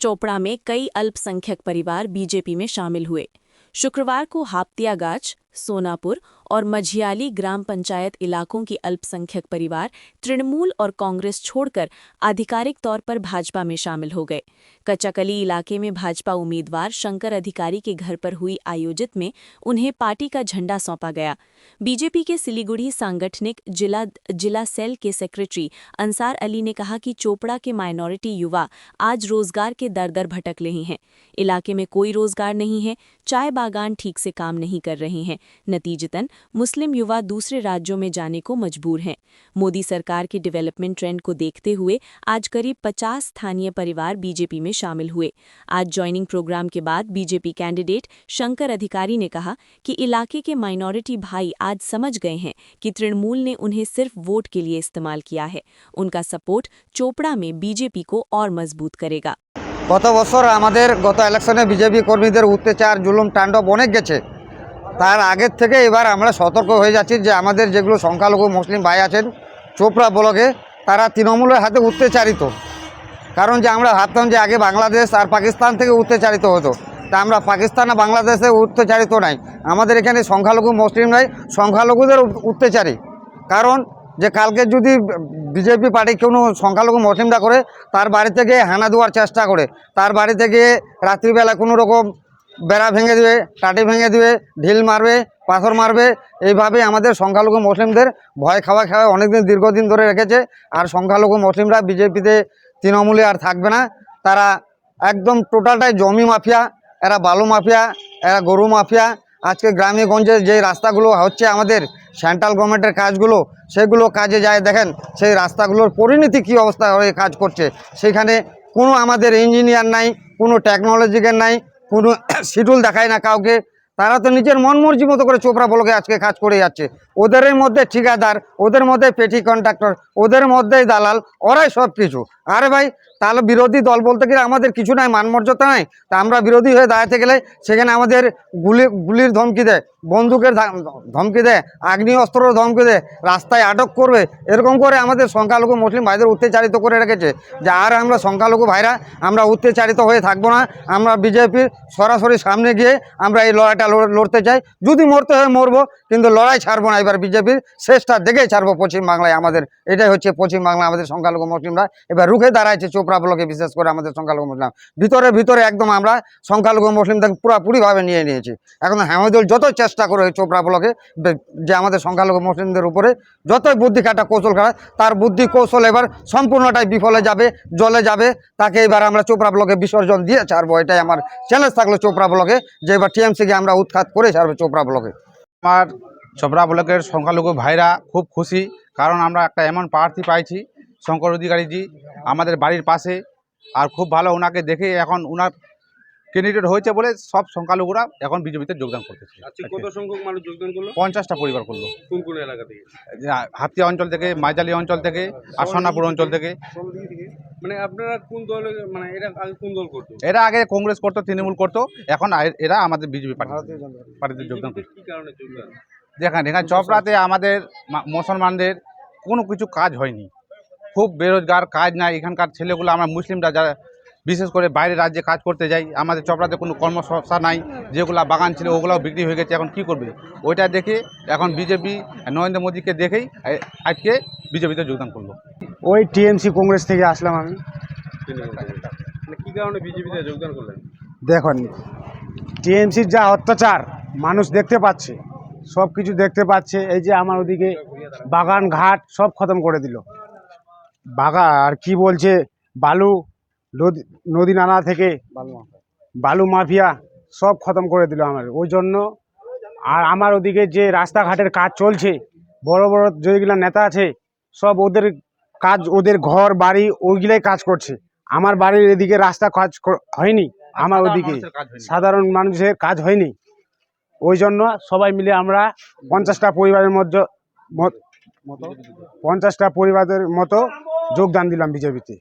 चोपड़ा में कई अल्पसंख्यक परिवार बीजेपी में शामिल हुए। शुक्रवार को हापतियागाछ, सोनापुर और मझियाली ग्राम पंचायत इलाकों की अल्पसंख्यक परिवार तृणमूल और कांग्रेस छोड़कर आधिकारिक तौर पर भाजपा में शामिल हो गए। कच्चाकली इलाके में भाजपा उम्मीदवार शंकर अधिकारी के घर पर हुई आयोजित में उन्हें पार्टी का झंडा सौंपा गया। बीजेपी के सिलीगुड़ी सांगठनिक जिला सेल के सेक्रेटरी अंसार अली ने कहा कि चोपड़ा के माइनॉरिटी युवा आज रोजगार के दर भटक रहे हैं। इलाके में कोई रोजगार नहीं है, चाय बागान ठीक से काम नहीं कर रहे हैं। नतीजतन मुस्लिम युवा दूसरे राज्यों में जाने को मजबूर हैं। मोदी सरकार के डेवलपमेंट ट्रेंड को देखते हुए आज करीब 50 स्थानीय परिवार बीजेपी में शामिल हुए। आज ज्वाइनिंग प्रोग्राम के बाद बीजेपी कैंडिडेट शंकर अधिकारी ने कहा कि इलाके के माइनॉरिटी भाई आज समझ गए हैं कि तृणमूल ने उन्हें सिर्फ वोट के लिए इस्तेमाल किया है। उनका सपोर्ट चोपड़ा में बीजेपी को और मजबूत करेगा। गत बছর আমাদের গত ইলেকশনে বিজেপি কর্মীদের অত্যাচার জুলুম তাণ্ডব অনেক গেছে। তার আগের থেকে এবার আমরা সতর্ক হয়ে যাচ্ছি যে আমাদের যেগুলো সংখ্যালঘু মুসলিম ভাই আছেন চোপড়া ব্লকে তারা তৃণমূলের হাতে অত্যাচারিত। কারণ যে আমরা ভাবতাম যে আগে বাংলাদেশ আর পাকিস্তান থেকে অত্যাচারিত হতো, তা আমরা পাকিস্তান আর বাংলাদেশে অত্যাচারিত নাই। আমাদের এখানে সংখ্যালঘু মুসলিম নাই, সংখ্যালঘুদের অত্যাচারী। কারণ যে কালকে যদি বিজেপি পার্টি কোনো সংখ্যালঘু মুসলিমরা করে তার বাড়ি থেকে হানা দেওয়ার চেষ্টা করে, তার বাড়ি থেকে রাত্রিবেলা কোনো রকম বেড়া ভেঙে দেবে, টাটি ভেঙে দেবে, ঢিল মারবে, পাথর মারবে, এইভাবে আমাদের সংখ্যালঘু মুসলিমদের ভয় খাওয়া অনেকদিন দীর্ঘদিন ধরে রেখেছে। আর সংখ্যালঘু মুসলিমরা বিজেপিতে তৃণমূলে আর থাকবে না। তারা একদম টোটালটাই জমি মাফিয়া, এরা বালু মাফিয়া, এরা গরু মাফিয়া। আজকে গ্রামে গঞ্জে যে রাস্তাগুলো হচ্ছে আমাদের সেন্ট্রাল গভর্নমেন্টের কাজগুলো, সেগুলো কাজে যায় দেখেন সেই রাস্তাগুলোর পরিণতি কী অবস্থা হয়ে কাজ করছে। সেখানে কোনো আমাদের ইঞ্জিনিয়ার নাই, কোনো টেকনোলজিক্যাল নাই, কোনো শিডিউল দেখায় না কাউকে। তারা তো নিজের মন মর্জি মতো করে চোপড়া ব্লকে আজকে কাজ করে যাচ্ছে। ওদের মধ্যে ঠিকাদার, ওদের মধ্যে পেটি কন্ট্রাক্টর, ওদের মধ্যেই দালাল, ওরাই সব কিছু। আরে ভাই, তাহলে বিরোধী দল বলতে গেলে আমাদের কিছু নাই, মানমর্যাদা নাই। তা আমরা বিরোধী হয়ে দাঁড়াতে গেলে সেখানে আমাদের গুলির ধমকি দেয়, বন্দুকের ধমকি দেয়, আগ্নেয় অস্ত্রের ধমকি দেয়, রাস্তায় আটক করবে। এরকম করে আমাদের সংখ্যালঘু মুসলিম ভাইদের অত্যাচারিত করে রেখেছে। যে আর আমরা সংখ্যালঘু ভাইরা আমরা অত্যাচারিত হয়ে থাকবো না। আমরা বিজেপির সরাসরি সামনে গিয়ে আমরা এই লড়াইটা লড়তে চাই। যদি মরতে হয় মরবো, কিন্তু লড়াই ছাড়বো না। এবার বিজেপির শেষটা দেখেই ছাড়বো পশ্চিমবাংলায়। আমাদের এটাই হচ্ছে পশ্চিমবাংলা, আমাদের সংখ্যালঘু মুসলিমরা এবার রুখে দাঁড়াইছে চোপড়া ব্লকে, বিশেষ করে আমাদের সংখ্যালঘু মুসলিম ভিতরে একদম আমরা সংখ্যালঘু মুসলিমদের পুরোপুরিভাবে নিয়ে নিয়েছি। এখন হামিদুল যতই চেষ্টা করে চোপড়া ব্লকে যে আমাদের সংখ্যালঘু মুসলিমদের উপরে যতই বুদ্ধি কাটা কৌশল কাটা, তার বুদ্ধি কৌশল এবার সম্পূর্ণটাই বিফলে যাবে, জলে যাবে। তাকে এবার আমরা চোপড়া ব্লকে বিসর্জন দিয়ে ছাড়বো। এটাই আমার চ্যালেঞ্জ থাকলো চোপড়া ব্লকে, যে এবার টিএমসিকে আমরা উৎখাত করে ছাড়বো চোপড়া ব্লকে। আমার চোপড়া ব্লকের সংখ্যালঘু ভাইরা খুব খুশি, কারণ আমরা একটা এমন প্রার্থী পাইছি শঙ্কর অধিকারীজি আমাদের বাড়ির পাশে। আর খুব ভালো, ওনাকে দেখে এখন ওনার ক্যান্ডিডেট হয়েছে বলে সব সংখ্যালঘুরা এখন বিজেপিতে যোগদান করতেছে। কত সংখ্যক মানুষ যোগদান করলো? 50টা পরিবার করলো। কোন কোন এলাকা থেকে? হাতিয়া অঞ্চল থেকে, মাইজালি অঞ্চল থেকে, আর সোনাপুর অঞ্চল থেকে। মানে আপনারা কোন দল, মানে এরা আগে কোন দল করতো? এরা আগে কংগ্রেস করতো, তৃণমূল করতো, এখন এরা আমাদের বিজেপি পার্টিতে যোগদান করতো। কি কারণে যোগদান? দেখেন এখানে চপড়াতে আমাদের মুসলমানদের কোনো কিছু কাজ হয়নি, খুব বেরোজগার, কাজ নাই। এখানকার ছেলেগুলো, আমরা মুসলিমরা যারা বিশেষ করে বাইরে রাজ্যে কাজ করতে যাই, আমাদের চপড়াতে কোনো কর্মসংস্থান নাই। যেগুলো বাগান ছিল ওগুলোও বিক্রি হয়ে গেছে, এখন কি করবে? ওইটা দেখে এখন বিজেপি নরেন্দ্র মোদীকে দেখেই আজকে বিজেপিতে যোগদান করলো। ওই টিএমসি কংগ্রেস থেকে আসলাম আমি। মানে কি কারণে বিজেপিতে যোগদান করলেন? দেখুন, টিএমসির যা অত্যাচার মানুষ দেখতে পাচ্ছে, সব কিছু দেখতে পাচ্ছে। এই যে আমার ওদিকে বাগান ঘাট সব খতম করে দিল। আর কি বলছে, বালু নদী নালা থেকে বালু মাফিয়া সব খতম করে দিল আমার। ওই জন্য আর আমার ওদিকে যে রাস্তাঘাটের কাজ চলছে, বড় বড় যেগুলো নেতা আছে সব ওদের কাজ, ওদের ঘর বাড়ি ওইগুলাই কাজ করছে। আমার বাড়ির এদিকে রাস্তা কাজ হয়নি, আমার ওদিকে সাধারণ মানুষের কাজ হয়নি। ওই জন্য সবাই মিলে আমরা 50টা পরিবারের মধ্যে 50টা পরিবারের মতো যোগদান দিলাম বিজেপিতে।